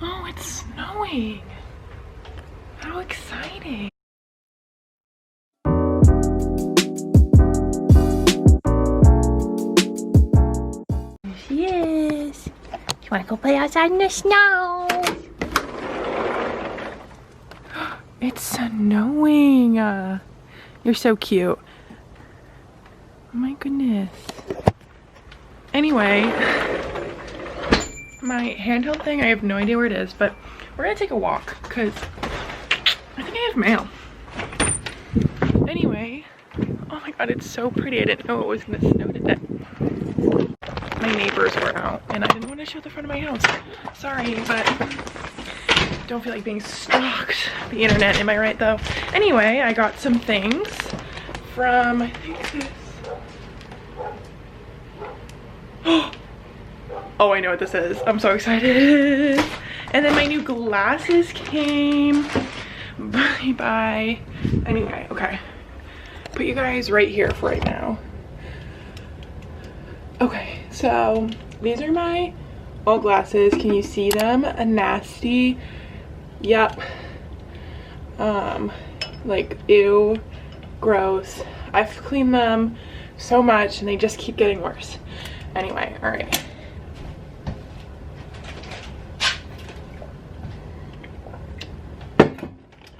Oh, it's snowing. How exciting. There she is. You wanna go play outside in the snow? It's snowing. You're so cute. Oh my goodness. Anyway, my handheld thing, I have no idea where it is, but we're gonna take a walk because I think I have mail. Anyway, oh my god, it's so pretty. I didn't know it was gonna snow today. My neighbors were out and I didn't want to show the front of my house. Sorry, but don't feel like being stalked. The internet, am I right though? Anyway, I got some things from, I think this. Oh, I know what this is. I'm so excited. And then my new glasses came. Bye. Anyway, okay. Put you guys right here for right now. Okay, so these are my old glasses. Can you see them? A nasty. Yep. Like, ew. Gross. I've cleaned them so much and they just keep getting worse. Anyway, all right.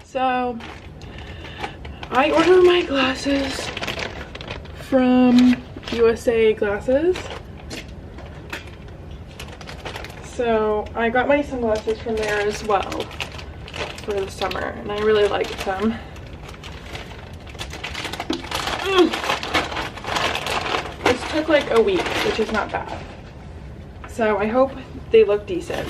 So I ordered my glasses from USA Glasses. So I got my sunglasses from there as well for the summer and I really liked them. This took like a week, which is not bad. So I hope they look decent.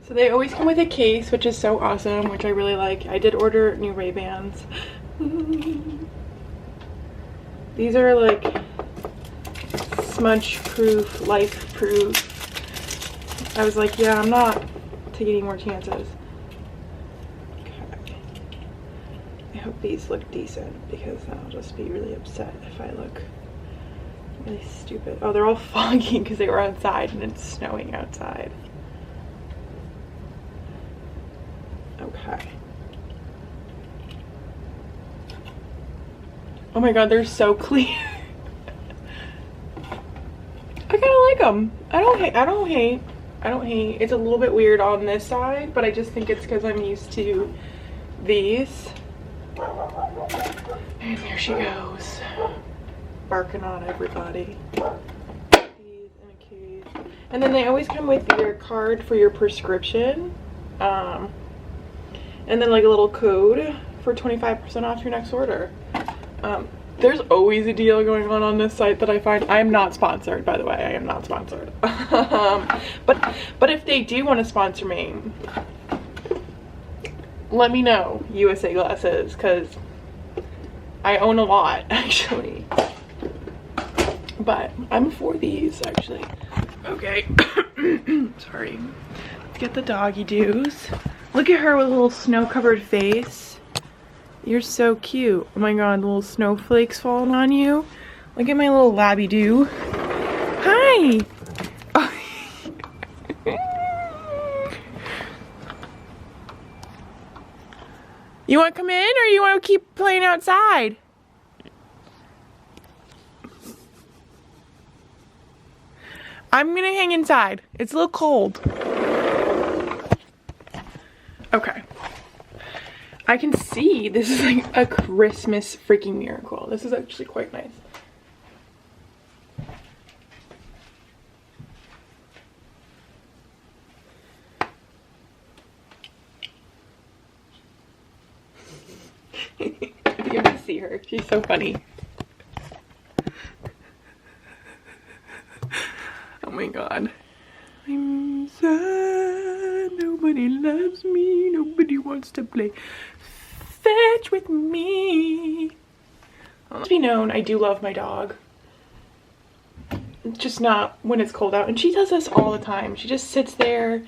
So they always come with a case, which is so awesome, which I really like. I did order new Ray-Bans. These are like smudge proof, life proof. I was like, yeah, I'm not taking any more chances. Okay. I hope these look decent because I'll just be really upset if I look really stupid. Oh, they're all foggy because they were outside and it's snowing outside. Okay. Oh my god, they're so clear. I kind of like them. I don't hate. It's a little bit weird on this side, but I just think it's because I'm used to these. And there she goes. Barking on everybody. These in a case. And then they always come with your card for your prescription. And then like a little code for 25% off your next order. There's always a deal going on this site that I find. I am not sponsored, by the way. I am not sponsored. But if they do want to sponsor me, let me know, USA Glasses, because I own a lot, actually. But I'm for these, actually. Okay. Sorry. Let's get the doggy doos. Look at her with a little snow-covered face. You're so cute. Oh my god, little snowflakes falling on you. Look at my little labby doo. Hi! Oh. You want to come in or you want to keep playing outside? I'm gonna hang inside. It's a little cold. Okay. I can see this is like a Christmas freaking miracle. This is actually quite nice. You have to see her. She's so funny. Oh my god. I'm sad. Nobody loves me. Nobody wants to play fetch with me. Let be known, I do love my dog. Just not when it's cold out. And she does this all the time. She just sits there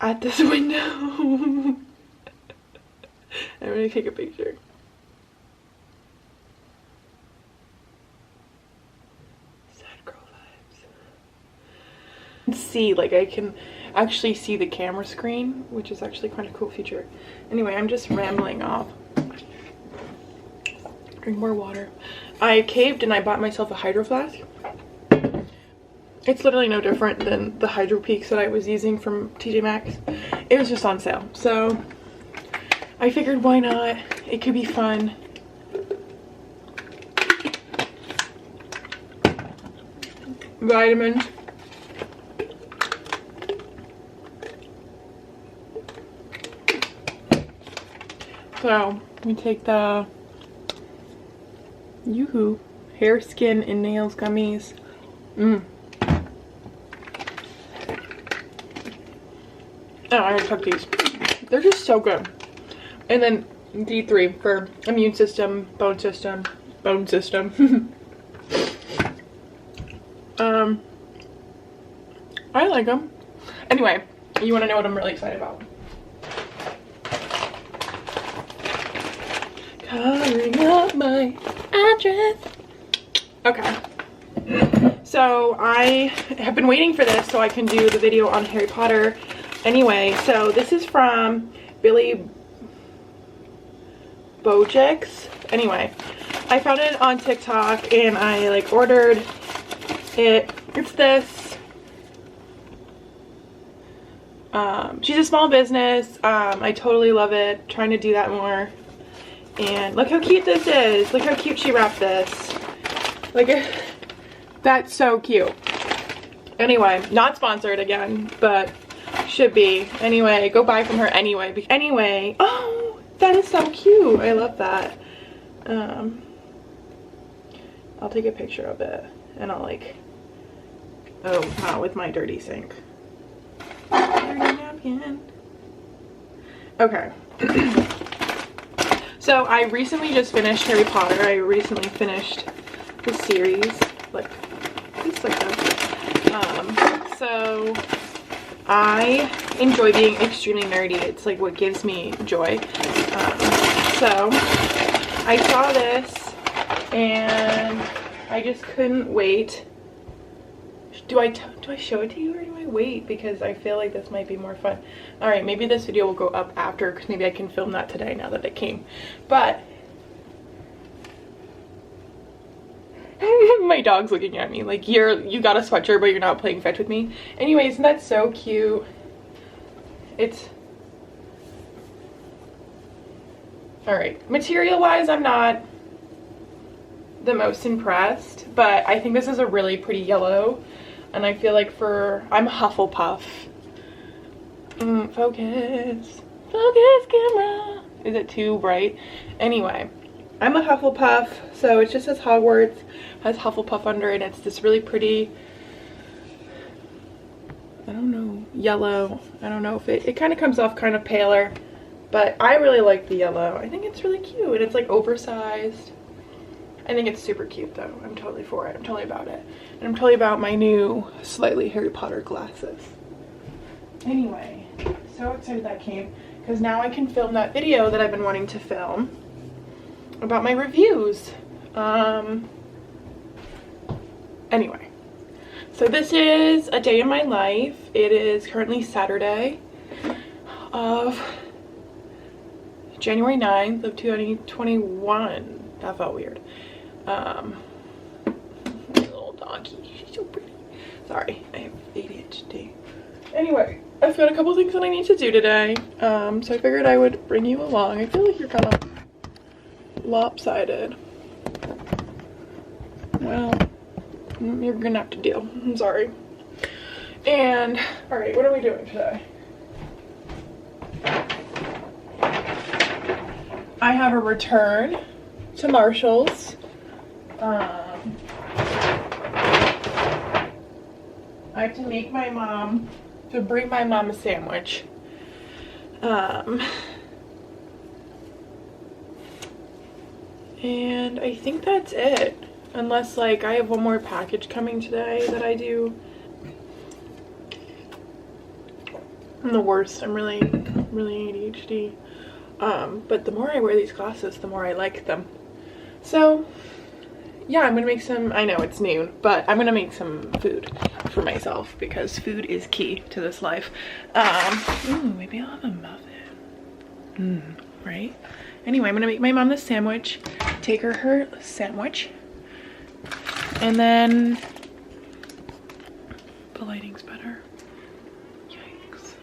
at this window. I'm gonna take a picture. Sad girl vibes. see, like I can actually see the camera screen, which is actually kind of cool feature. Anyway, I'm just rambling off. Drink more water. I caved and I bought myself a hydro flask. It's literally no different than the Hydro Peaks that I was using from TJ Maxx. It was just on sale, so I figured why not? It could be fun. Vitamins. So we take the Yoo-hoo hair, skin, and nails gummies. Oh, I took these. They're just so good. And then D3 for immune system, bone system, bone system. I like them. Anyway, you want to know what I'm really excited about? Covering up my address. Okay. So I have been waiting for this so I can do the video on Harry Potter. Anyway, so this is from Billy Bojix. Anyway, I found it on TikTok and I like ordered it. It's this. She's a small business. I totally love it. Trying to do that more. And look how cute this is. Look how cute she wrapped this. Like, that's so cute. Anyway, not sponsored again, but should be. Anyway, go buy from her anyway. Anyway, oh, that is so cute. I love that. I'll take a picture of it and I'll like, oh, not with my dirty sink. Dirty napkin. Okay. So I recently just finished Harry Potter. I recently finished the series. Look, it's like that. So I enjoy being extremely nerdy. It's like what gives me joy. So I saw this and I just couldn't wait. Do I show it to you or do I wait? Because I feel like this might be more fun. Alright, maybe this video will go up after because maybe I can film that today now that it came. But my dog's looking at me like you got a sweatshirt but you're not playing fetch with me. Anyways, isn't that so cute? It's alright. Material wise, I'm not the most impressed, but I think this is a really pretty yellow. And I feel like I'm Hufflepuff. Focus. Focus, camera. Is it too bright? Anyway, I'm a Hufflepuff, so it just says Hogwarts, has Hufflepuff under it, and it's this really pretty, I don't know, yellow. I don't know if it kind of comes off kind of paler, but I really like the yellow. I think it's really cute, and it's like oversized. I think it's super cute though. I'm totally for it. I'm totally about it. And I'm totally about my new slightly Harry Potter glasses. Anyway, so excited that came because now I can film that video that I've been wanting to film about my reviews. Anyway, so this is a day in my life. It is currently Saturday of January 9th of 2021. That felt weird. Little doggy, she's so pretty. Sorry, I have ADHD. Anyway, I've got a couple things that I need to do today. So I figured I would bring you along. I feel like you're kind of lopsided. Well, you're gonna have to deal. I'm sorry. And, alright, what are we doing today? I have a return to Marshall's. I have to make my mom, to bring my mom a sandwich. And I think that's it. Unless like I have one more package coming today that I do. I'm the worst. I'm really ADHD. But the more I wear these glasses, the more I like them. So, yeah, I'm gonna make some, I know it's noon, but I'm gonna make some food for myself because food is key to this life. Ooh, maybe I'll have a muffin. Right? Anyway, I'm gonna make my mom this sandwich, take her sandwich, and then the lighting's better. Yikes.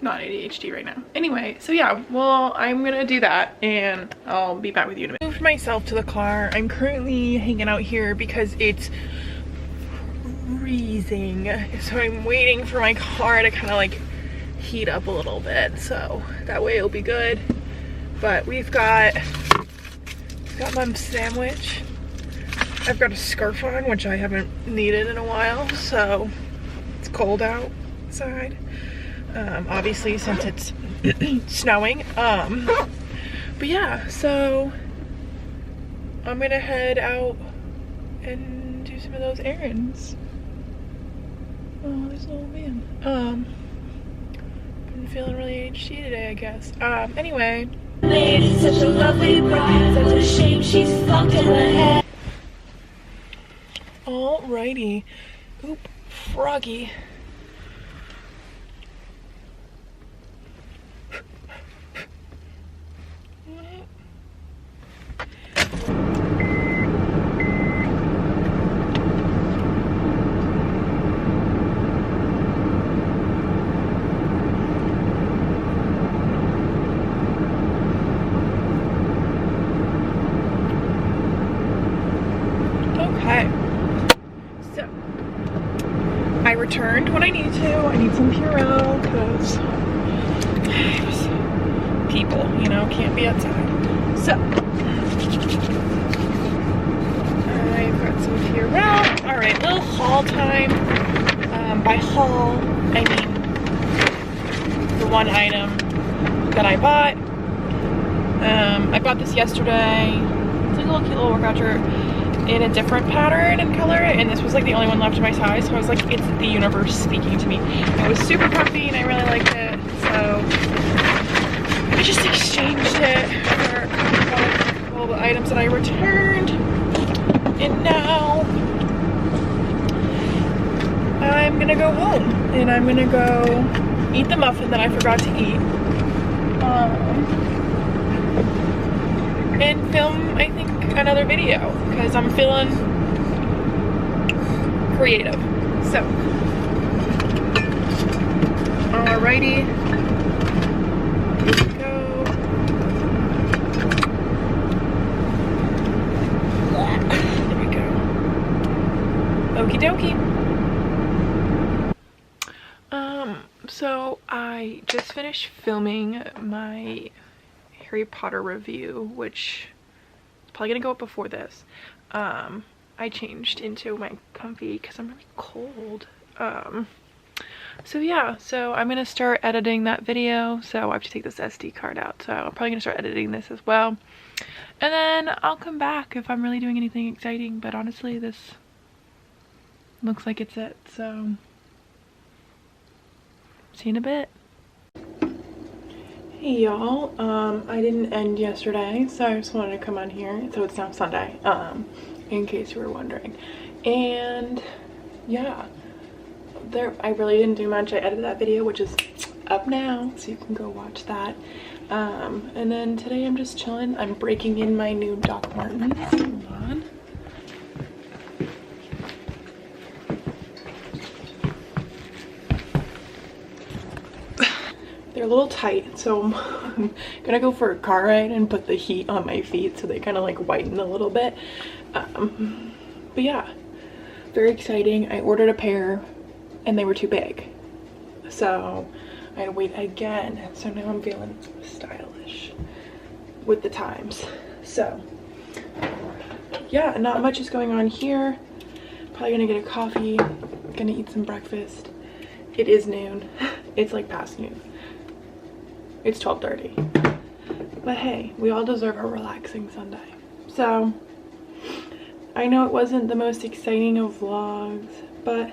Not ADHD right now. Anyway, so yeah, well, I'm gonna do that and I'll be back with you in a minute. Moved myself to the car. I'm currently hanging out here because it's freezing. So I'm waiting for my car to kind of like heat up a little bit. So that way it'll be good. But we've got mom's sandwich. I've got a scarf on, which I haven't needed in a while. So it's cold outside. Obviously since it's snowing. But yeah, so I'm gonna head out and do some of those errands. Oh, this little man. Been feeling really ADHD today, I guess. Anyway. Such a lovely bride, such a shame she's fucked in the head. Alrighty. Oop, froggy. Okay, so I returned when I need to. I need some Purell because people, you know, can't be outside. So I've got some Purell. All right, little haul time. By haul, I mean the one item that I bought. I bought this yesterday. It's like a little cute little workout shirt in a different pattern and color, and this was like the only one left in my size, so I was like, it's the universe speaking to me. It was super comfy and I really liked it, so I just exchanged it for a couple of all the items that I returned, and now I'm gonna go home and I'm gonna go eat the muffin that I forgot to eat, and film, I think, another video because I'm feeling creative. So, alrighty, here we go. There we go. Okie dokie. So I just finished filming my Harry Potter review, which is probably gonna go up before this. I changed into my comfy because I'm really cold. So yeah, so I'm gonna start editing that video. So I have to take this SD card out, so I'm probably gonna start editing this as well, and then I'll come back if I'm really doing anything exciting. But honestly, this looks like it's it, so see you in a bit. Hey y'all, I didn't end yesterday, so I just wanted to come on here. So it's now Sunday, in case you were wondering. And yeah, I really didn't do much. I edited that video, which is up now, so you can go watch that. And then today I'm just chilling. I'm breaking in my new Dr.Martens. Hold on. They're a little tight, so I'm gonna go for a car ride and put the heat on my feet so they kind of like whiten a little bit. But yeah, very exciting. I ordered a pair and they were too big, so I had to wait again. So now I'm feeling stylish with the times. So yeah, not much is going on here. Probably gonna get a coffee, gonna eat some breakfast. It is noon. It's like past noon. It's 12:30. But hey, we all deserve a relaxing Sunday. So I know it wasn't the most exciting of vlogs, but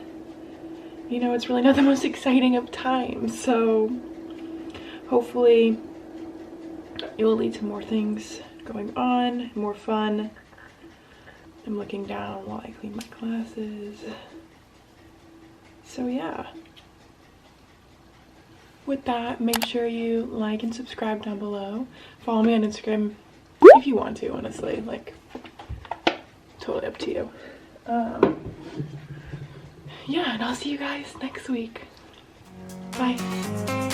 you know, it's really not the most exciting of times. So hopefully it will lead to more things going on, more fun. I'm looking down while I clean my glasses. So yeah. With that, make sure you like and subscribe down below. Follow me on Instagram if you want to, honestly. Like, totally up to you. Yeah, and I'll see you guys next week. Bye.